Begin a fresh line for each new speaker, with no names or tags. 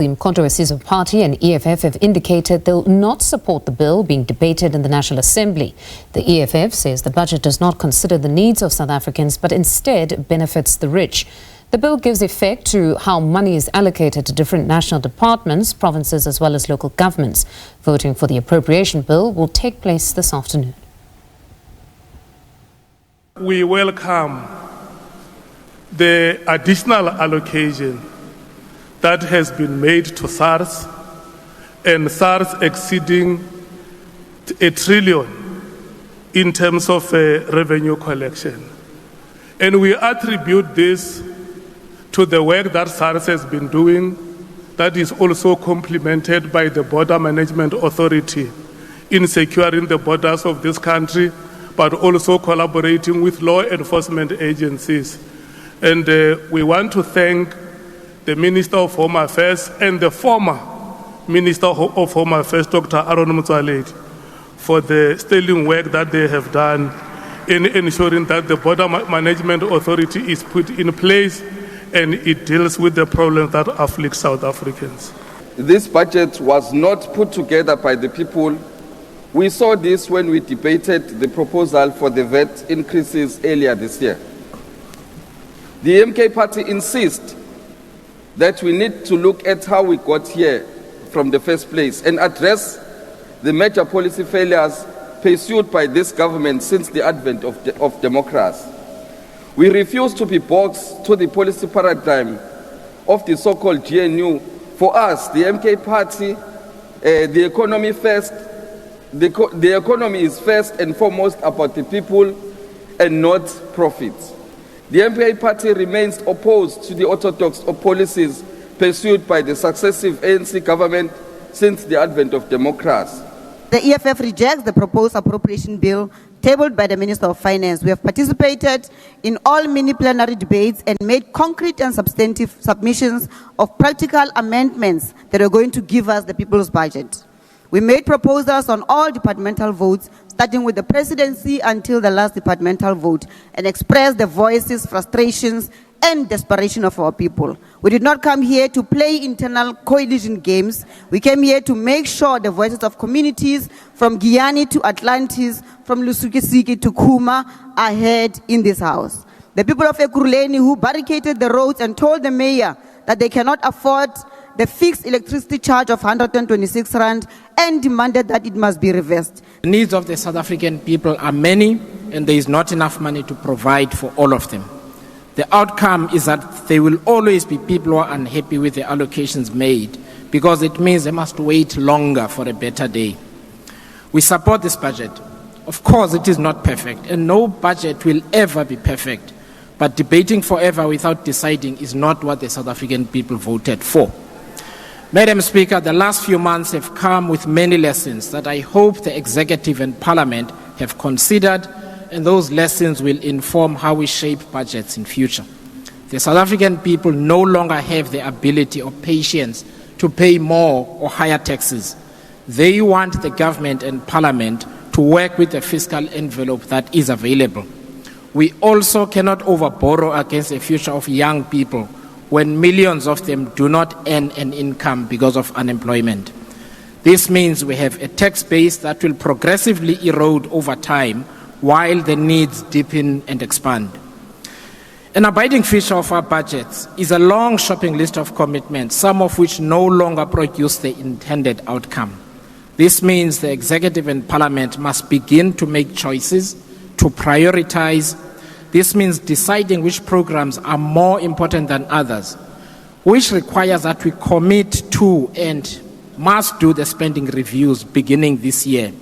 The controversies of Party and EFF have indicated they'll not support the bill being debated in the National Assembly. The EFF says the budget does not consider the needs of South Africans, but instead benefits the rich. The bill gives effect to how money is allocated to different national departments, provinces as well as local governments. Voting for the Appropriation Bill will take place this afternoon.
We welcome the additional allocation that has been made to SARS, and SARS exceeding $1 trillion in terms of revenue collection. And we attribute this to the work that SARS has been doing, that is also complemented by the Border Management Authority in securing the borders of this country, but also collaborating with law enforcement agencies. And we want to thank the Minister of Home Affairs and the former Minister of Home Affairs, Dr. Aaron Motsoaledi, for the sterling work that they have done in ensuring that the Border Management Authority is put in place and it deals with the problems that afflict South Africans.
This budget was not put together by the people. We saw this when we debated the proposal for the VAT increases earlier this year. The MK Party insists that we need to look at how we got here from the first place and address the major policy failures pursued by this government since the advent of democracy. We refuse to be boxed to the policy paradigm of the so-called GNU. For us, the MK Party, the economy first. The economy is first and foremost about the people and not profits. The MK Party remains opposed to the orthodox policies pursued by the successive ANC government since the advent of democracy.
The EFF rejects the proposed appropriation bill tabled by the Minister of Finance. We have participated in all mini-plenary debates and made concrete and substantive submissions of practical amendments that are going to give us the people's budget. We made proposals on all departmental votes, starting with the presidency until the last departmental vote, and expressed the voices, frustrations, and desperation of our people. We did not come here to play internal coalition games. We came here to make sure the voices of communities from Guyana to Atlantis, from Lusukisiki to Kuma are heard in this house. The people of Ekurhuleni who barricaded the roads and told the mayor that they cannot afford the fixed electricity charge of 126 rand and demanded that it must be reversed.
The needs of the South African people are many, and there is not enough money to provide for all of them. The outcome is that there will always be people who are unhappy with the allocations made, because it means they must wait longer for a better day. We support this budget. Of course, it is not perfect, and no budget will ever be perfect. But debating forever without deciding is not what the South African people voted for. Madam Speaker, the last few months have come with many lessons that I hope the Executive and Parliament have considered, and those lessons will inform how we shape budgets in future. The South African people no longer have the ability or patience to pay more or higher taxes. They want the government and Parliament to work with the fiscal envelope that is available. We also cannot overborrow against the future of young people when millions of them do not earn an income because of unemployment. This means we have a tax base that will progressively erode over time while the needs deepen and expand. An abiding feature of our budgets is a long shopping list of commitments, some of which no longer produce the intended outcome. This means the Executive and Parliament must begin to make choices, to prioritize. This means deciding which programs are more important than others, which requires that we commit to and must do the spending reviews beginning this year.